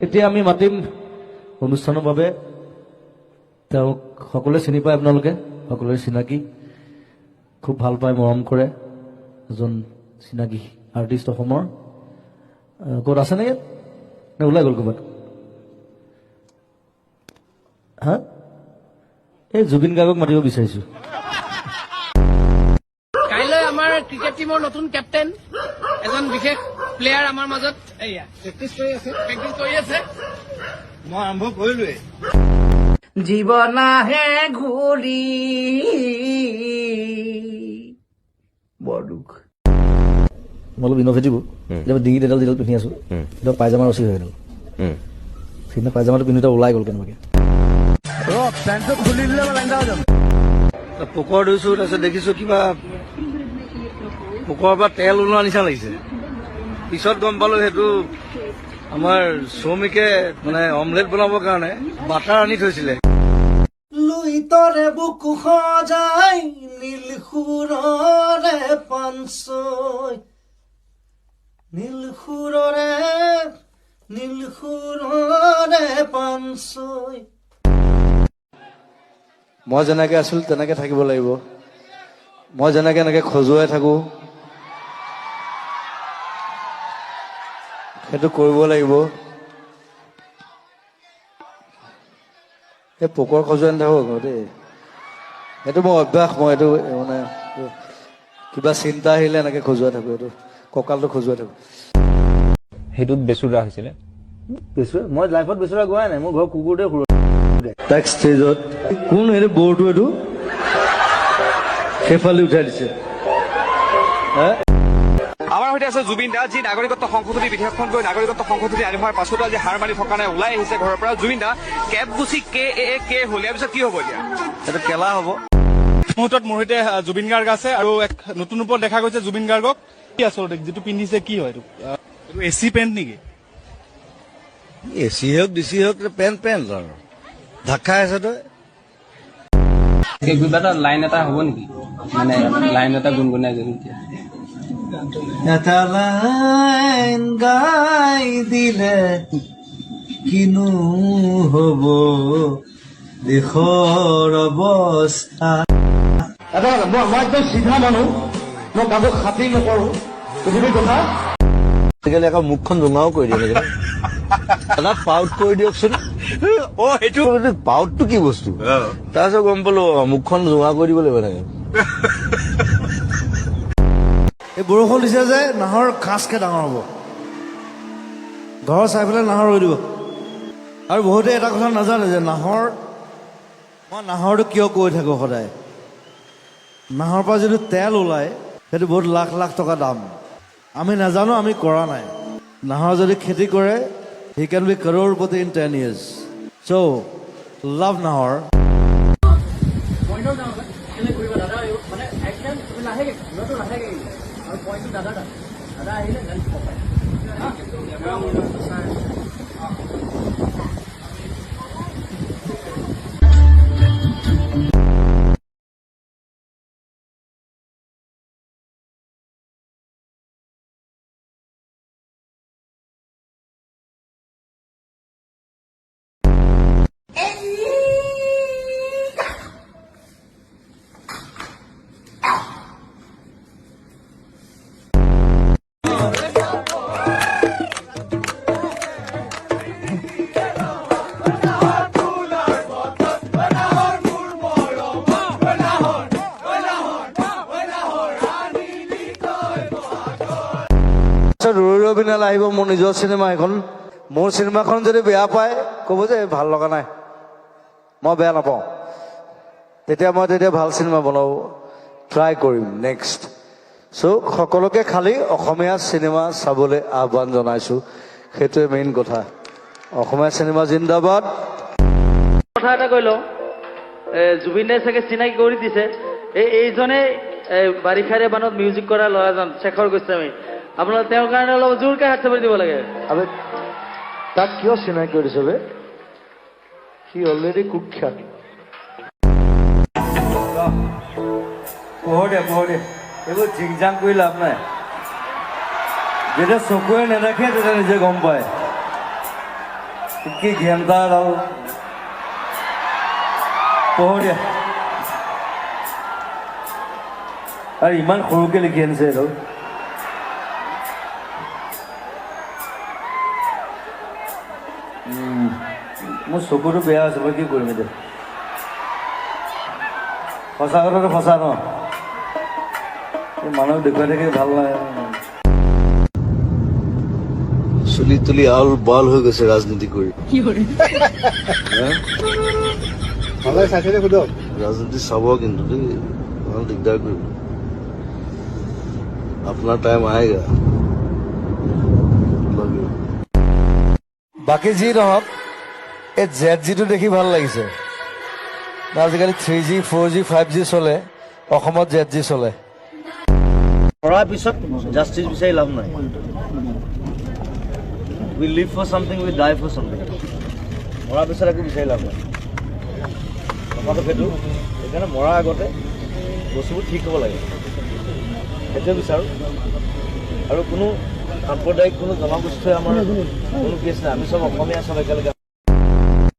এতিয়া আমি মাতিম অনুষ্ঠানৰ বাবে তেওঁক সকলোৱে চিনি পায়, আপোনালোকে সকলোৱে চিনাকি, খুব ভাল পায়, মৰম কৰে, এজন চিনাকি আৰ্টিষ্ট অসমৰ। ক'ত আছে নে ইয়াত নে ওলাই গ'ল ক'ৰবাত? হা, এই জুবিন গাৰ্গক মাতিব বিচাৰিছো। কাইলৈ আমাৰ ক্ৰিকেট টিমৰ নতুন কেপ্টেইন এজন বিশেষ প্লেয়াৰ আমাৰ মাজত প্ৰেক্টিচ কৰি আছে। মই আৰম্ভ কৰিলোৱে। জীৱন আহে ঘূৰি, বৰ দুখ। মই অলপ ইন'ভেটিভ, ডিঙিত এডাল যিডাল পিন্ধি আছো একদম পায়জামা ৰচি হৈ গ'ল। সেইদিনা পায়জামাটো পিন্ধোতে ওলাই গ'ল কেনেবাকে। পোকৰ ধুইছো, তাৰপিছত দেখিছো কিবা পোকৰ পৰা তেল ওলোৱা নিচিনা লাগিছে। পিছত গম পালো সেইটো আমাৰ শ্ৰমিকে মানে অমলেট বনাবৰ কাৰণে বাটাৰ আনি থৈছিলে। লুইতৰে বুকু সজাই নীলসুৰৰে পানচৈ, নীলসুৰৰে পানচৈ। মই যেনেকে আছিলো তেনেকে থাকিব লাগিব। মই যেনেকে এনেকে খজুৱাই থাকো সেইটো কৰিব লাগিব। এই পোকৰ খজুৱাই নাথাকো দেই, সেইটো মোৰ অভ্যাস। মই এইটো মানে কিবা চিন্তা আহিলে এনেকে খজুৱাই থাকো, এইটো কঁকালটো খজুৱাই থাকো। সেইটোত বেচুৰা হৈছিলে। বেচুৰা মই লাইফত বেচুৰা গোৱাই নাই, মোৰ ঘৰ কুকুৰতে সুৰ। তাক ষ্টেজত কোন এইটো বৰটো এইটো সেইফালে উঠাই দিছে। আমাৰ সৈতে আছে জুবিন দা, যি নাগৰিকত্ব সংশোধনী বিধেয়কখন গৈ নাগৰিকত্ব সংশোধনী আনি হোৱাৰ পাছতো আজি হাৰ মানি থকা নাই, ওলাই আহিছে ঘৰৰ পৰা। জুবিন দা, কেব গুচি কে হ'ল, ইয়াৰ পিছত কি হ'ব এতিয়া? এইটো কেলা হ'ব। মুহূৰ্তত মোৰ সৈতে জুবিন গাৰ্গ আছে আৰু এক নতুন ৰূপত দেখা গৈছে জুবিন গাৰ্গক। কি আচলতে যিটো পিন্ধিছে কি হয় এইটো এচি পেণ্ট নেকি? এচি হওক ডিচি হওক পেণ্ট আৰু ঢাকা আছে তই। কিবা এটা লাইন এটা হ'ব নেকি, মানে লাইন এটা গুণগুণাই যদি এটা লাইন গাই দিলে কিনো হ'ব দেশৰ অৱস্থা। মই একদম চিধা মানুহ, মই কাকো খাতি নকৰো। তুমি কথা আজিকালি আকৌ মুখখন জোঙাও কৰি দিয়ে, এটা পাউট কৰি দিয়কচোন। সেইটো পাউটটো কি বস্তু? তাৰপিছত গম পালো মুখখন জোঙা কৰি দিব লাগিব থাকে। এই বৰষুণ দিছে যে নাহৰ খাচকে ডাঙৰ হ'ব, ঘৰ চাই পেলাই নাহৰ ৰুই দিব। আৰু বহুতে এটা কথা নাজানে যে মই নাহৰটো কিয় কৈ থাকো সদায়। নাহৰ পৰা যিটো তেল ওলায় সেইটো বহুত লাখ লাখ টকা দাম। আমি নাজানো, আমি কৰা নাই। নাহৰ যদি খেতি কৰে হি কেন B crorepati in 10 years. So love নাহৰ। ৰবিনাল আহিব মোৰ নিজৰ চিনেমা এখন। মোৰ চিনেমাখন যদি বেয়া পায় ক'ব যে ভাল লগা নাই, মই বেয়া নাপাওঁ। তেতিয়া ভাল চিনেমা বনাব ট্ৰাই কৰিম নেক্সট। চ' সকলোকে খালি অসমীয়া চিনেমা চাবলৈ আহ্বান জনাইছো, সেইটোৱে মেইন কথা। অসমীয়া চিনেমা জিন্দাবাদ। কথা এটা কৈ লওঁ, জুবিন দাই চাগে চিনাকি কৰি দিছে। এইজনে বাৰিষাৰে বানত মিউজিক কৰা ল'ৰাজন শেখৰ গোস্বামী। আপোনালোকে তেওঁৰ কাৰণে অলপ জোৰকে হাত চাপৰি দিব লাগে। তাক কিয় চিনাকি কৰি দিছে বে? সি অলৰেডি কুখ্যাত। পোহৰ দে এইবোৰ জিংজাং কৰি লাভ নাই। যেতিয়া চকুৱে নেদেখে তেতিয়া নিজে গম পায়। কি ঘেন্টা এডাল পঢ়ো দিয়া আৰু ইমান সৰুকে লিখি আনিছে এইটো মোৰ চকুটো বেয়া হৈছে মই কি কৰিম এতিয়া সঁচা কথাটো সঁচা ন মানুহক দেখুৱাই থাকি ভাল লাগে চুলি তুলি আল বাল হৈ গৈছে ৰাজনীতি কৰি ৰাজনীতি চাব কিন্তু দেই ভাল দিগদাৰ কৰিব আপোনাৰ টাইম আহেগা বাকী যি নহওক এই ZG-টো দেখি ভাল লাগিছে আজিকালি 3G 4G 5G চলে অসমত ZG চলে কৰাৰ পিছত জাষ্টিছ বিচাৰি লাভ নাই we live for something we die for something মৰাৰ পিছত একো বিচাৰি লাভ নাই কথাটো সেইটো সেইকাৰণে মৰাৰ আগতে বস্তুবোৰ ঠিক হ'ব লাগে সেইটোৱে বিচাৰোঁ আৰু কোনো সাম্প্ৰদায়িক কোনো জনগোষ্ঠীয়ে আমাৰ কোনো কেছ নাই আমি চব অসমীয়া চব একেলগে